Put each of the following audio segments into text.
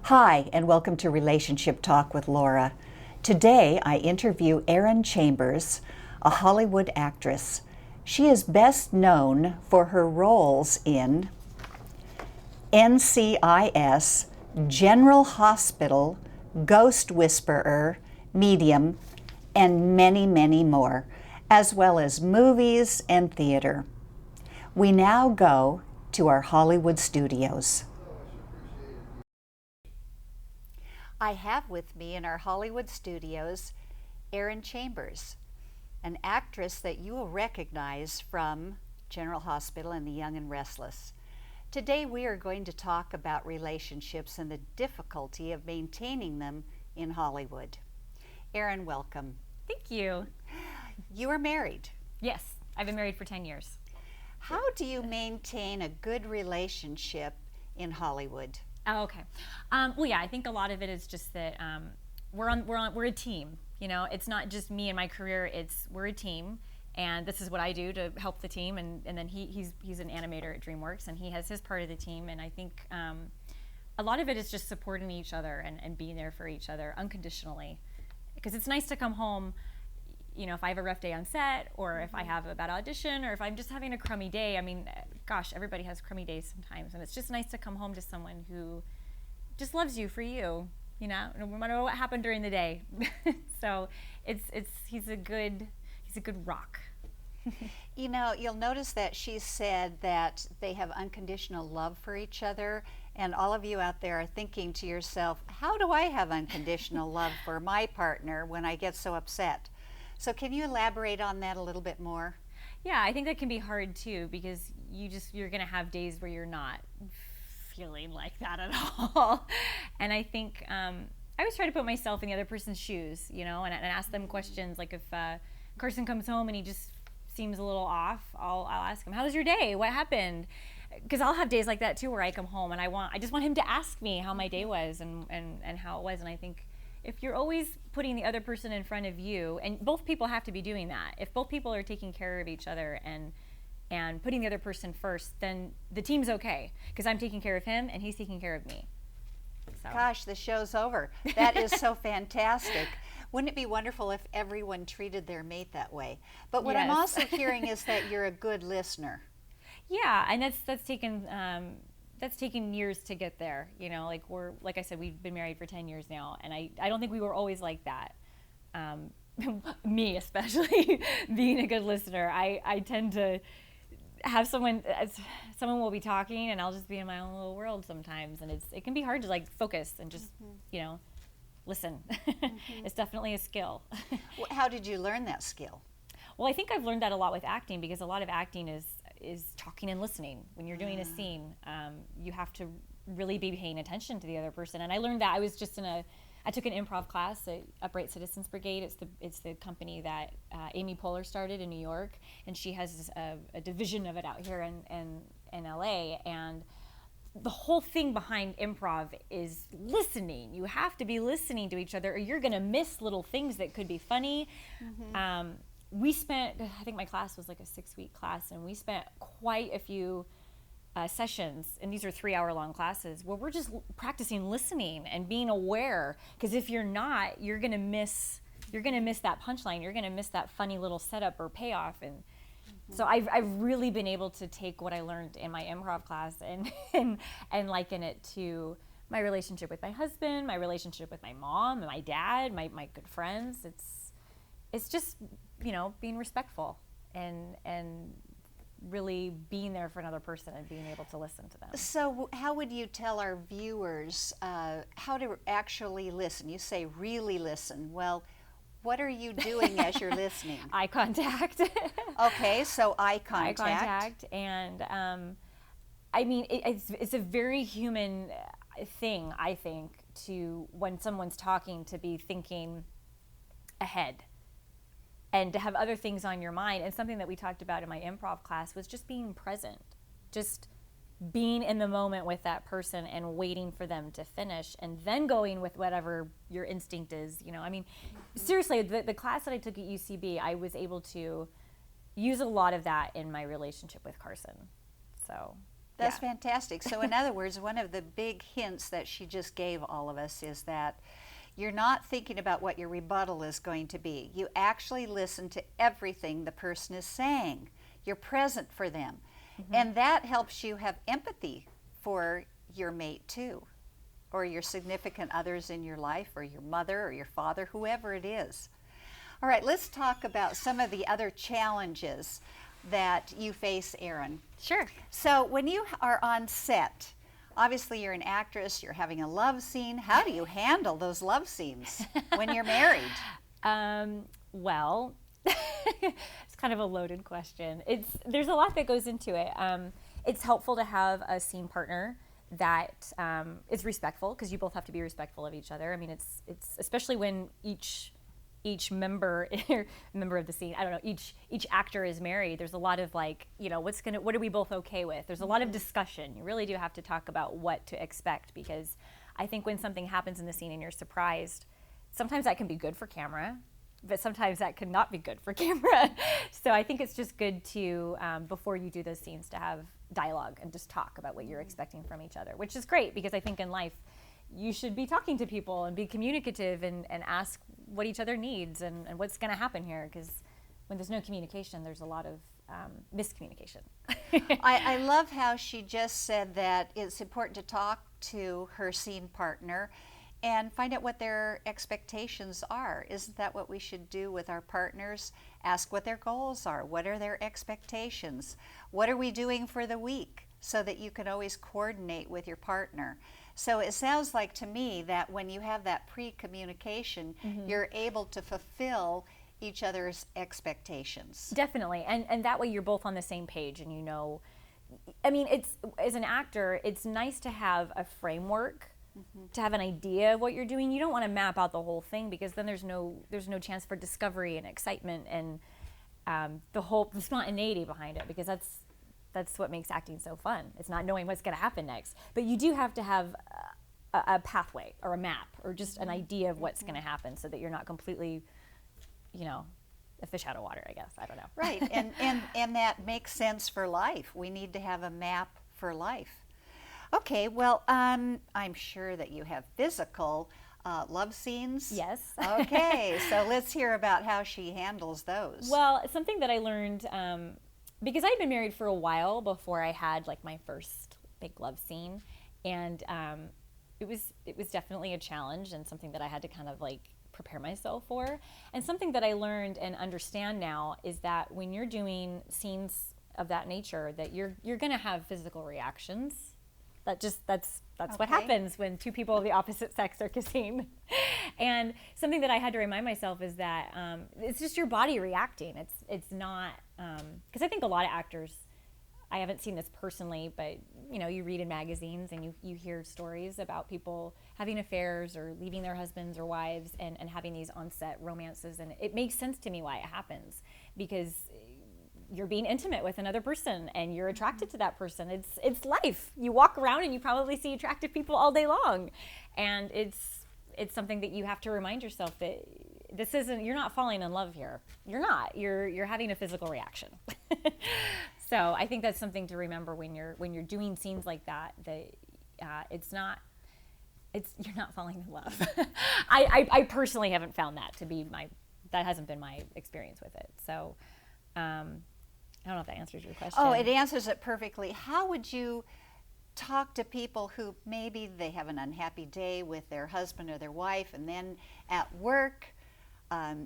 Hi, and welcome to Relationship Talk with Laura. Today, I interview Erin Chambers, a Hollywood actress. She is best known for her roles in NCIS, General Hospital, Ghost Whisperer, Medium, and many, many more, as well as movies and theater. We now go to our Hollywood studios. I have with me in our Hollywood studios Erin Chambers, an actress that you will recognize from General Hospital and The Young and Restless. Today we are going to talk about relationships and the difficulty of maintaining them in Hollywood. Erin, welcome. Thank you. You are married. Yes, I've been married for 10 years. How do you maintain a good relationship in Hollywood? Oh, okay. Well, yeah, I think a lot of it is just that we're a team. You know, it's not just me and my career. We're a team, and this is what I do to help the team. And then he's an animator at DreamWorks, and he has his part of the team. And I think a lot of it is just supporting each other and being there for each other unconditionally, because it's nice to come home. You know, if I have a rough day on set, or if I have a bad audition, or if I'm just having a crummy day, I mean, gosh, everybody has crummy days sometimes, and it's just nice to come home to someone who just loves you for you, you know, no matter what happened during the day. So he's a good rock. You know, you'll notice that she said that they have unconditional love for each other, and all of you out there are thinking to yourself, how do I have unconditional love for my partner when I get so upset? So can you elaborate on that a little bit more? Yeah, I think that can be hard too, because you're going to have days where you're not feeling like that at all. And I think I always try to put myself in the other person's shoes, you know, and ask them questions. Like if Carson comes home and he just seems a little off, I'll ask him, how was your day? What happened? Because I'll have days like that too, where I come home and I just want him to ask me how my day was and how it was. And I think if you're always putting the other person in front of you, and both people have to be doing that, if both people are taking care of each other and putting the other person first, then the team's okay, because I'm taking care of him and he's taking care of me. So. Gosh, the show's over. That is so fantastic. Wouldn't it be wonderful if everyone treated their mate that way? But what I'm also hearing is that you're a good listener. Yeah, and that's taken years to get there. You know, like I said, we've been married for 10 years now, and I don't think we were always like that. Me especially, being a good listener, I tend to have someone will be talking and I'll just be in my own little world sometimes, and it can be hard to like focus and just you know, listen. It's definitely a skill. How did you learn that skill? Well, I think I've learned that a lot with acting, because a lot of acting is talking and listening. When you're doing a scene, you have to really be paying attention to the other person. And I learned that. I took an improv class at Upright Citizens Brigade. It's the company that Amy Poehler started in New York, and she has a division of it out here in LA. And the whole thing behind improv is listening. You have to be listening to each other, or you're gonna miss little things that could be funny. We spent, I think my class was like a 6-week class, and we spent quite a few sessions, and these are 3-hour-long classes, where we're just practicing listening and being aware. Because if you're not, you're gonna miss that punchline. You're gonna miss that funny little setup or payoff. And so I've really been able to take what I learned in my improv class and liken it to my relationship with my husband, my relationship with my mom, and my dad, my good friends. It's just, you know, being respectful and really being there for another person and being able to listen to them. So how would you tell our viewers how to actually listen? You say really listen. Well, what are you doing as you're listening? Eye contact. Okay, so eye contact. Eye contact. And I mean, it's a very human thing, I think, to, when someone's talking, to be thinking ahead and to have other things on your mind. And something that we talked about in my improv class was just being present, just being in the moment with that person and waiting for them to finish, and then going with whatever your instinct is. You know, I mean, seriously, the class that I took at UCB, I was able to use a lot of that in my relationship with Carson. So That's fantastic. So in other words, one of the big hints that she just gave all of us is that you're not thinking about what your rebuttal is going to be. You actually listen to everything the person is saying. You're present for them. And that helps you have empathy for your mate too, or your significant others in your life, or your mother or your father, whoever it is. All right, let's talk about some of the other challenges that you face, Erin. Sure. So when you are on set, obviously you're an actress, you're having a love scene. How do you handle those love scenes when you're married? Well, it's kind of a loaded question. There's a lot that goes into it. It's helpful to have a scene partner that is respectful, because you both have to be respectful of each other. I mean, it's especially when each member of the scene, I don't know, each actor is married. There's a lot of like, what are we both okay with? There's a lot of discussion. You really do have to talk about what to expect, because I think when something happens in the scene and you're surprised, sometimes that can be good for camera, but sometimes that could not be good for camera. So I think it's just good to, before you do those scenes, to have dialogue and just talk about what you're expecting from each other, which is great, because I think in life you should be talking to people and be communicative and ask what each other needs and what's going to happen here, because when there's no communication, there's a lot of miscommunication. I love how she just said that it's important to talk to her scene partner and find out what their expectations are. Isn't that what we should do with our partners? Ask what their goals are. What are their expectations? What are we doing for the week? So that you can always coordinate with your partner. So it sounds like to me that when you have that pre-communication, you're able to fulfill each other's expectations. Definitely. And that way you're both on the same page, and I mean, as an actor, it's nice to have a framework, to have an idea of what you're doing. You don't want to map out the whole thing, because then there's no chance for discovery and excitement and the spontaneity behind it, because that's what makes acting so fun. It's not knowing what's going to happen next. But you do have to have a pathway or a map or just an idea of what's going to happen, so that you're not completely, a fish out of water, I guess. I don't know. Right. And that makes sense for life. We need to have a map for life. Okay, well, I'm sure that you have physical love scenes. Yes. Okay, so let's hear about how she handles those. Well, something that I learned, because I'd been married for a while before I had like my first big love scene, and it was definitely a challenge and something that I had to kind of like prepare myself for. And something that I learned and understand now is that when you're doing scenes of that nature, that you're going to have physical reactions. That's what happens when two people of the opposite sex are kissing. And something that I had to remind myself is that it's just your body reacting. It's not, because I think a lot of actors, I haven't seen this personally, but you read in magazines and you hear stories about people having affairs or leaving their husbands or wives and having these on-set romances. And it makes sense to me why it happens, because you're being intimate with another person and you're attracted to that person. It's life. You walk around and you probably see attractive people all day long. And it's something that you have to remind yourself that this isn't, you're not falling in love here. You're not. You're having a physical reaction. So I think that's something to remember when you're doing scenes like that, that you're not falling in love. I personally haven't found that to be that hasn't been my experience with it. So I don't know if that answers your question. Oh, it answers it perfectly. How would you talk to people who maybe they have an unhappy day with their husband or their wife, and then at work,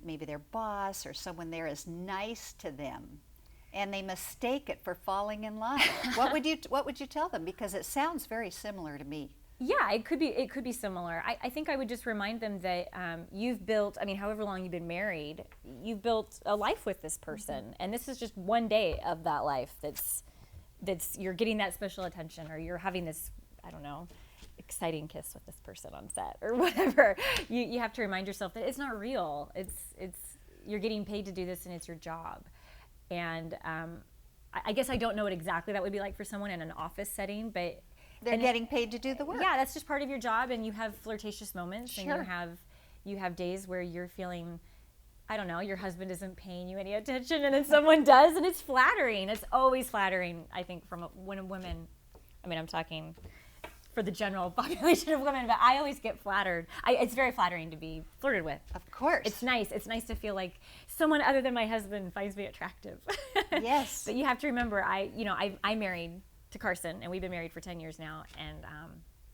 maybe their boss or someone there is nice to them, and they mistake it for falling in love? What would you tell them? Because it sounds very similar to me. Yeah, it could be similar. I think I would just remind them that you've built, however long you've been married, you've built a life with this person, and this is just one day of that life that's you're getting that special attention, or you're having this, I don't know, exciting kiss with this person on set or whatever. You have to remind yourself that it's not real. It's you're getting paid to do this, and it's your job. And I guess I don't know what exactly that would be like for someone in an office setting, but they're getting paid to do the work. Yeah, that's just part of your job, and you have flirtatious moments, sure. And you have days where you're feeling, I don't know, your husband isn't paying you any attention, and then someone does, and it's flattering. It's always flattering, I think, when a woman I mean, I'm talking for the general population of women, but I always get flattered. It's very flattering to be flirted with. Of course. It's nice. It's nice to feel like someone other than my husband finds me attractive. Yes. But you have to remember, I'm married to Carson, and we've been married for 10 years now, and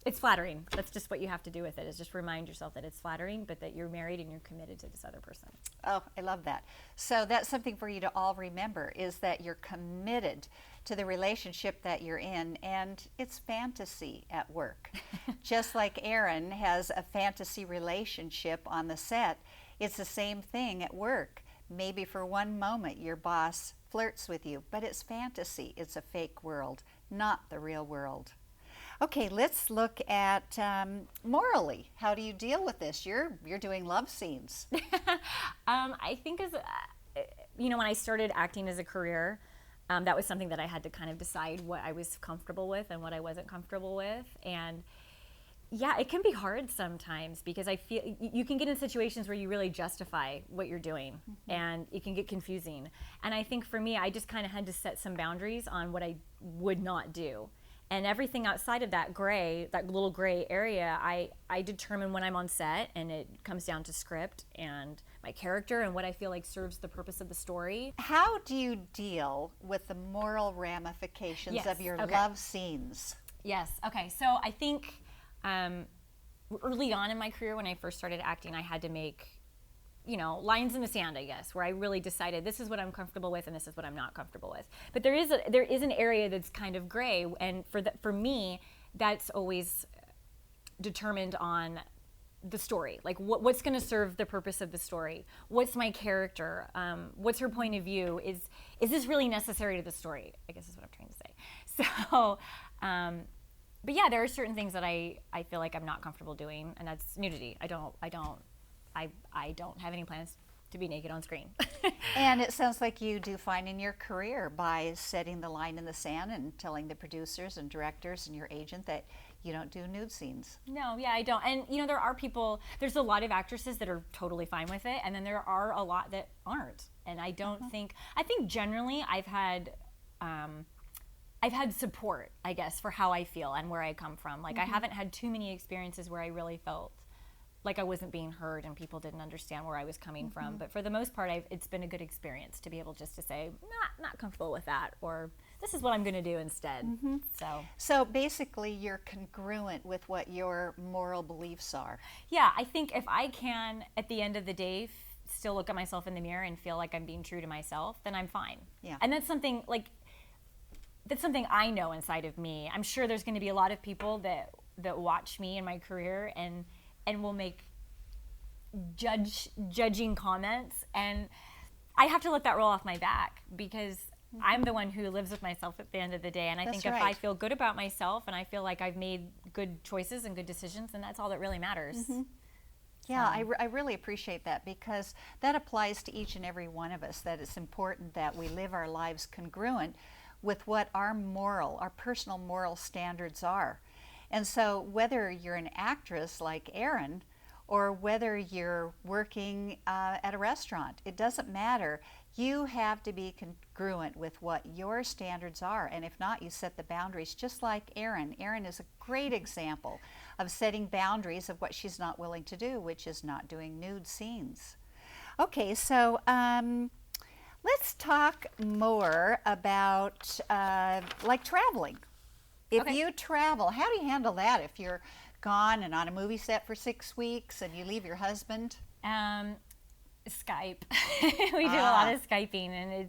it's flattering. That's just what you have to do with it, is just remind yourself that it's flattering, but that you're married and you're committed to this other person. Oh, I love that. So that's something for you to all remember, is that you're committed to the relationship that you're in, and it's fantasy at work. Just like Erin has a fantasy relationship on the set, it's the same thing at work. Maybe for one moment your boss flirts with you, but it's fantasy. It's a fake world, not the real world. Okay, let's look at morally. How do you deal with this? You're doing love scenes. I think when I started acting as a career, that was something that I had to kind of decide what I was comfortable with and what I wasn't comfortable with. And yeah, it can be hard sometimes, because I feel you can get in situations where you really justify what you're doing, and it can get confusing. And I think for me, I just kind of had to set some boundaries on what I would not do. And everything outside of that little gray area, I determine when I'm on set, and it comes down to script and my character and what I feel like serves the purpose of the story. How do you deal with the moral ramifications of your love scenes? Yes. Okay. So I think early on in my career, when I first started acting, I had to make lines in the sand, I guess, where I really decided this is what I'm comfortable with and this is what I'm not comfortable with. But there is an area that's kind of gray, and for me, that's always determined on the story. Like what's going to serve the purpose of the story? What's my character? What's her point of view? Is this really necessary to the story? I guess is what I'm trying to say. So, but yeah, there are certain things that I feel like I'm not comfortable doing, and that's nudity. I don't have any plans to be naked on screen. And it sounds like you do fine in your career by setting the line in the sand and telling the producers and directors and your agent that you don't do nude scenes. No, yeah, I don't. And there's a lot of actresses that are totally fine with it, and then there are a lot that aren't. And I think generally I've had support, I guess, for how I feel and where I come from. Like I haven't had too many experiences where I really felt like I wasn't being heard and people didn't understand where I was coming from. But for the most part, it's been a good experience to be able just to say, not comfortable with that, or this is what I'm going to do instead. So basically, you're congruent with what your moral beliefs are. Yeah, I think if I can, at the end of the day, still look at myself in the mirror and feel like I'm being true to myself, then I'm fine. Yeah. And that's something I know inside of me. I'm sure there's going to be a lot of people that watch me in my career and will make judging comments, and I have to let that roll off my back, because I'm the one who lives with myself at the end of the day. And I think if I feel good about myself and I feel like I've made good choices and good decisions, then that's all that really matters. Yeah, I really appreciate that, because that applies to each and every one of us, that it's important that we live our lives congruent with what our personal moral standards are. And so whether you're an actress like Erin, or whether you're working at a restaurant, it doesn't matter. You have to be congruent with what your standards are. And if not, you set the boundaries, just like Erin. Erin is a great example of setting boundaries of what she's not willing to do, which is not doing nude scenes. Okay, so let's talk more about like traveling. If you travel, how do you handle that if you're gone and on a movie set for 6 weeks and you leave your husband? Skype. We do a lot of Skyping, and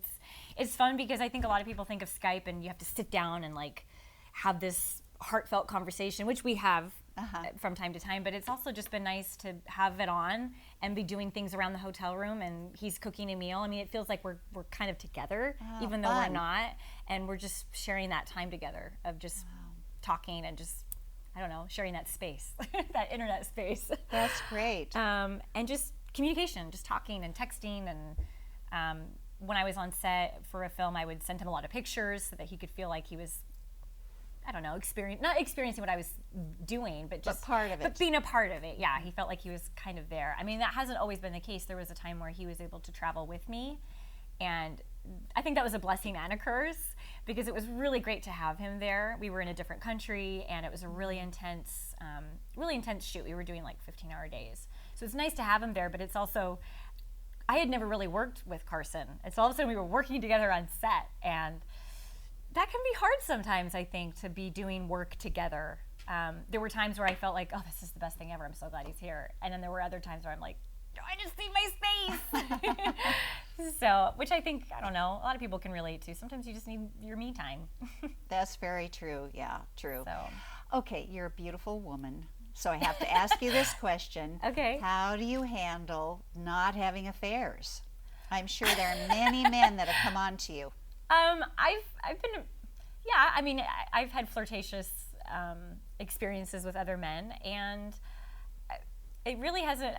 it's fun because I think a lot of people think of Skype and you have to sit down and like have this heartfelt conversation, which we have from time to time, but it's also just been nice to have it on and be doing things around the hotel room, and he's cooking a meal. I mean, it feels like we're kind of together, even though we're not, and we're just sharing that time together of just talking and just, I don't know, sharing that space, that internet space. That's great. And just communication, just talking and texting. And when I was on set for a film, I would send him a lot of pictures so that he could feel like he was, I don't know, not experiencing what I was doing, but just part of it. But being a part of it. Yeah, he felt like he was kind of there. I mean, that hasn't always been the case. There was a time where he was able to travel with me, and I think that was a blessing and a curse, because it was really great to have him there. We were in a different country, and it was a really intense shoot. We were doing like 15-hour days. So it's nice to have him there, but it's also, I had never really worked with Carson. And so all of a sudden we were working together on set, and that can be hard sometimes, I think, to be doing work together. There were times where I felt like, oh, this is the best thing ever. I'm so glad he's here. And then there were other times where I'm like, I just need my space. So, which I think, I don't know, a lot of people can relate to. Sometimes you just need your me time. That's very true. Yeah, true. So, okay, you're a beautiful woman. So I have to ask you this question. Okay. How do you handle not having affairs? I'm sure there are many men that have come on to you. I've been, yeah, I mean, I've had flirtatious experiences with other men, and it really hasn't.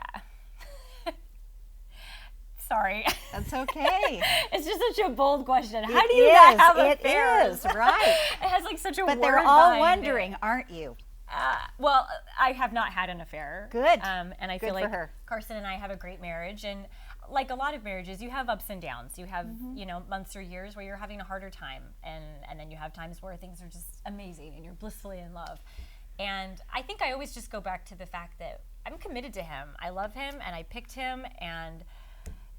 Sorry. That's okay. It's just such a bold question. How do you not have affairs? It is, right. It has like such a but word they're all behind wondering, it. aren't you? Well, I have not had an affair. Good. And I Good feel for like her. Carson and I have a great marriage, and like a lot of marriages, you have ups and downs. You have, you know, months or years where you're having a harder time, and then you have times where things are just amazing and you're blissfully in love. And I think I always just go back to the fact that I'm committed to him. I love him, and I picked him, and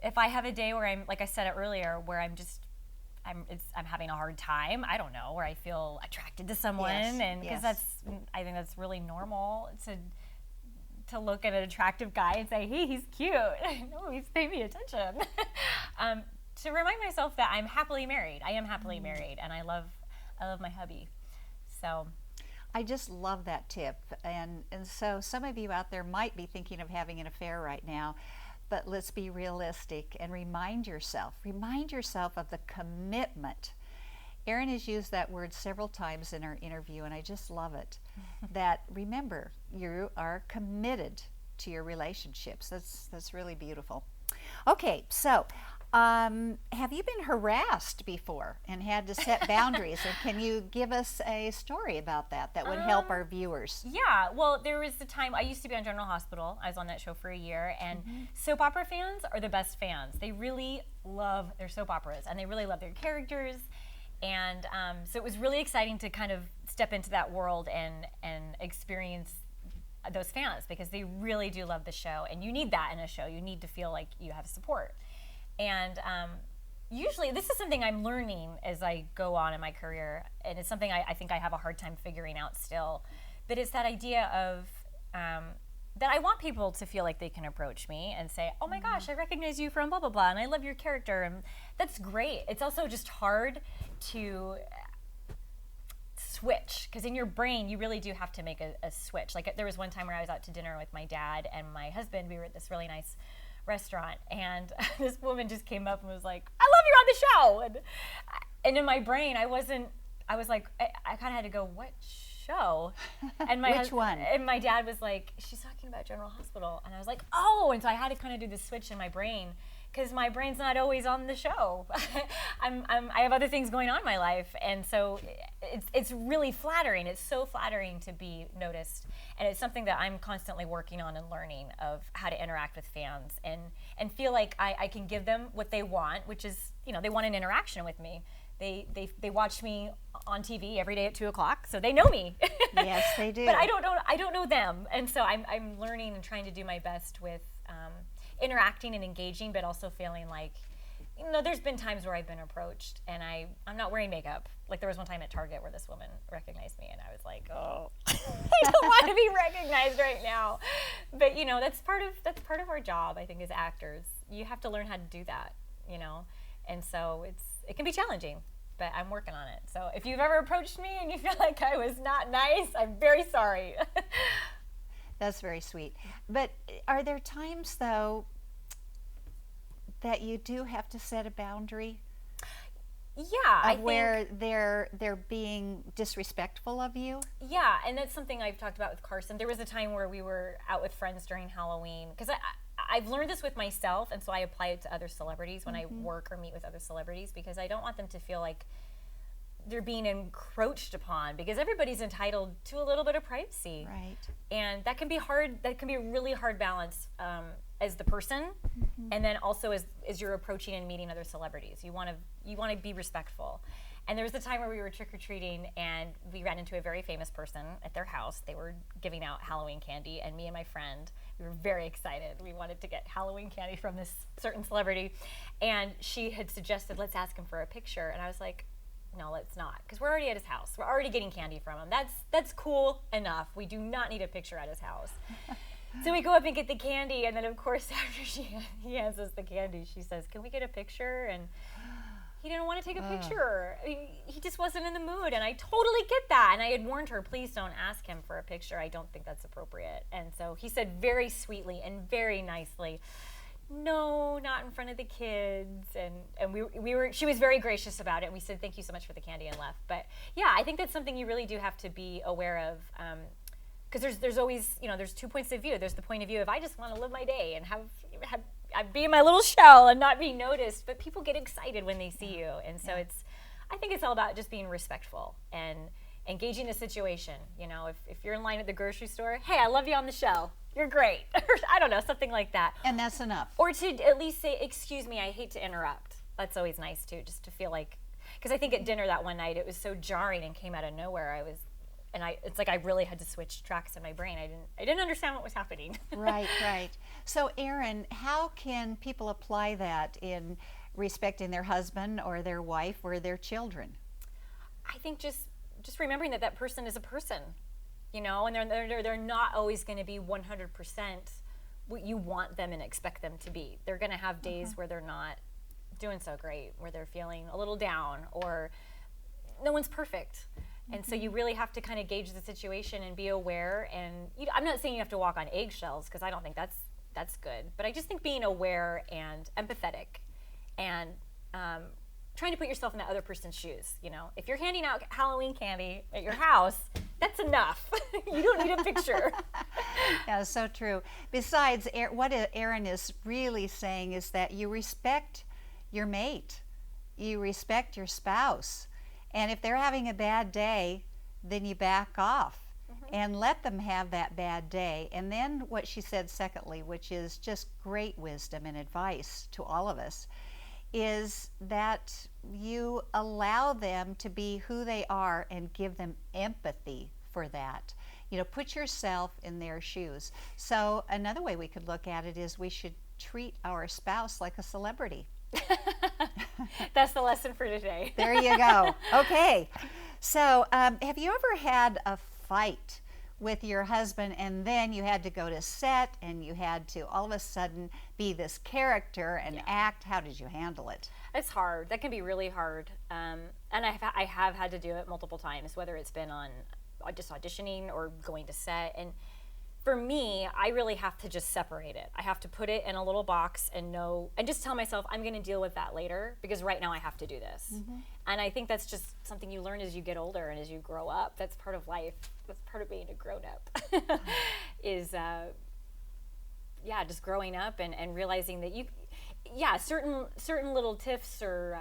if I have a day where I'm, like I said it earlier, where I'm having a hard time, I don't know, where I feel attracted to someone, and because I think that's really normal to look at an attractive guy and say, hey, he's cute. No, he's paying me attention. To remind myself that I'm happily married. I am happily married, and I love my hubby. So I just love that tip. And so some of you out there might be thinking of having an affair right now, but let's be realistic and remind yourself of the commitment. Erin has used that word several times in our interview, and I just love it. That, remember, you are committed to your relationships. That's really beautiful. Okay, so have you been harassed before and had to set boundaries? And can you give us a story about that would help our viewers? Yeah, well, there was the time, I used to be on General Hospital. I was on that show for a year, and soap opera fans are the best fans. They really love their soap operas, and they really love their characters. And so it was really exciting to kind of step into that world and experience those fans, because they really do love the show, and you need that in a show. You need to feel like you have support. And usually, this is something I'm learning as I go on in my career, and it's something I think I have a hard time figuring out still. But it's that idea of that I want people to feel like they can approach me and say, oh my gosh, I recognize you from blah, blah, blah, and I love your character, and that's great. It's also just hard to switch, because in your brain, you really do have to make a switch. Like, there was one time where I was out to dinner with my dad and my husband. We were at this really nice restaurant, and this woman just came up and was like, I love you on the show. And in my brain, I was like, I kind of had to go, what show? And my Which one? And my dad was like, she's talking about General Hospital. And I was like, oh. And so I had to kind of do this switch in my brain, because my brain's not always on the show. I have other things going on in my life, and so it's really flattering. It's so flattering to be noticed, and it's something that I'm constantly working on and learning of how to interact with fans and feel like I can give them what they want, which is, you know, they want an interaction with me. They watch me on TV every day at 2:00, so they know me. Yes, they do. But I don't know them, and so I'm learning and trying to do my best with interacting and engaging, but also feeling like, you know, there's been times where I've been approached and I'm not wearing makeup. Like, there was one time at Target where this woman recognized me, and I was like, oh, I don't want to be recognized right now. But, you know, that's part of our job, I think, as actors. You have to learn how to do that, you know, and so it can be challenging, but I'm working on it. So if you've ever approached me and you feel like I was not nice, I'm very sorry. That's very sweet. But are there times, though, that you do have to set a boundary? Yeah, where they're being disrespectful of you? Yeah, and that's something I've talked about with Carson. There was a time where we were out with friends during Halloween, because I've learned this with myself, and so I apply it to other celebrities when I work or meet with other celebrities, because I don't want them to feel like they're being encroached upon, because everybody's entitled to a little bit of privacy. Right. And that can be hard. That can be a really hard balance as the person, and then also as you're approaching and meeting other celebrities. You want to be respectful. And there was a time where we were trick-or-treating and we ran into a very famous person at their house. They were giving out Halloween candy, and me and my friend, we were very excited. We wanted to get Halloween candy from this certain celebrity. And she had suggested, let's ask him for a picture. And I was like, no, let's not, because we're already at his house. We're already getting candy from him. That's cool enough. We do not need a picture at his house. So we go up and get the candy, and then of course after he hands us the candy, she says, can we get a picture? And he didn't want to take a picture. He just wasn't in the mood, and I totally get that. And I had warned her, please don't ask him for a picture. I don't think that's appropriate. And so he said very sweetly and very nicely, no, not in front of the kids. And she was very gracious about it. And we said, thank you so much for the candy, and left. But yeah, I think that's something you really do have to be aware of. Because there's always, there's 2 points of view. There's the point of view of I just want to live my day and I'd be in my little shell and not be noticed, but people get excited when they see you. And so I think it's all about just being respectful and engaging the situation. If you're in line at the grocery store, hey, I love you on the show. You're great. I don't know, something like that. And that's enough. Or to at least say, excuse me, I hate to interrupt. That's always nice too, just to feel like, because I think at dinner that one night, it was so jarring and came out of nowhere. It's like I really had to switch tracks in my brain. I didn't understand what was happening. Right. So Erin, how can people apply that in respecting their husband or their wife or their children? I think just remembering that person is a person, and they're not always going to be 100% what you want them and expect them to be. They're going to have days where they're not doing so great, where they're feeling a little down, or no one's perfect. And so you really have to kind of gauge the situation and be aware. And I'm not saying you have to walk on eggshells, because I don't think that's good. But I just think being aware and empathetic and trying to put yourself in that other person's shoes. If you're handing out Halloween candy at your house, that's enough. You don't need a picture. Yeah, so true. Besides, what Erin is really saying is that you respect your mate. You respect your spouse. And if they're having a bad day, then you back off and let them have that bad day. And then what she said secondly, which is just great wisdom and advice to all of us, is that you allow them to be who they are and give them empathy for that. Put yourself in their shoes. So another way we could look at it is we should treat our spouse like a celebrity. That's the lesson for today. There you go. Okay. So have you ever had a fight with your husband and then you had to go to set and you had to all of a sudden be this character and act? How did you handle it? It's hard. That can be really hard. And I have had to do it multiple times, whether it's been on just auditioning or going to set. And for me, I really have to just separate it. I have to put it in a little box and just tell myself I'm going to deal with that later, because right now I have to do this. And I think that's just something you learn as you get older and as you grow up. That's part of life. That's part of being a grown up. Is just growing up and realizing that certain little tiffs or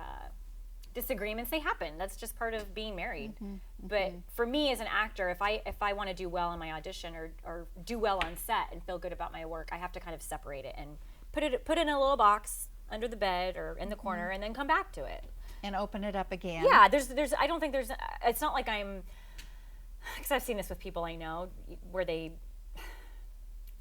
disagreements, they happen. That's just part of being married. But for me as an actor, if I want to do well in my audition or do well on set and feel good about my work, I have to kind of separate it and put it in a little box under the bed or in the corner, and then come back to it and open it up again. Yeah, there's I don't think it's not like because I've seen this with people I know where they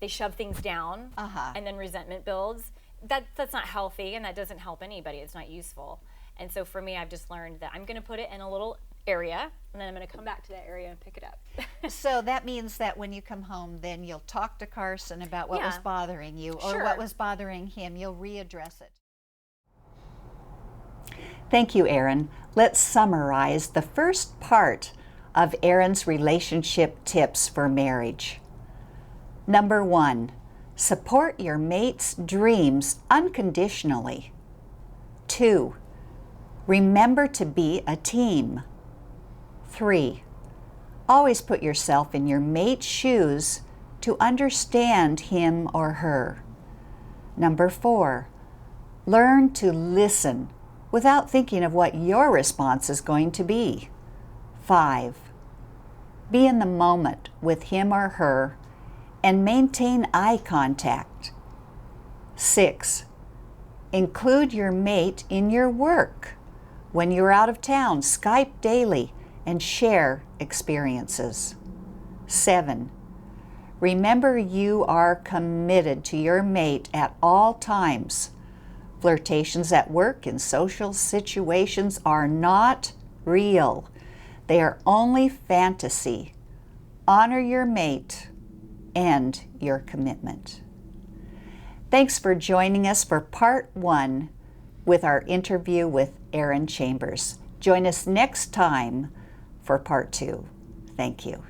shove things down and then resentment builds. That's not healthy, and that doesn't help anybody. It's not useful. And so for me, I've just learned that I'm going to put it in a little area, and then I'm going to come back to that area and pick it up. So that means that when you come home, then you'll talk to Carson about what was bothering you or what was bothering him. You'll readdress it. Thank you, Erin. Let's summarize the first part of Erin's relationship tips for marriage. Number 1, support your mate's dreams unconditionally. 2, remember to be a team. 3, always put yourself in your mate's shoes to understand him or her. Number 4, learn to listen without thinking of what your response is going to be. 5, be in the moment with him or her and maintain eye contact. 6, include your mate in your work. When you're out of town, Skype daily and share experiences. 7. Remember you are committed to your mate at all times. Flirtations at work and social situations are not real. They are only fantasy. Honor your mate and your commitment. Thanks for joining us for part 1 with our interview with Erin Chambers. Join us next time for part 2. Thank you.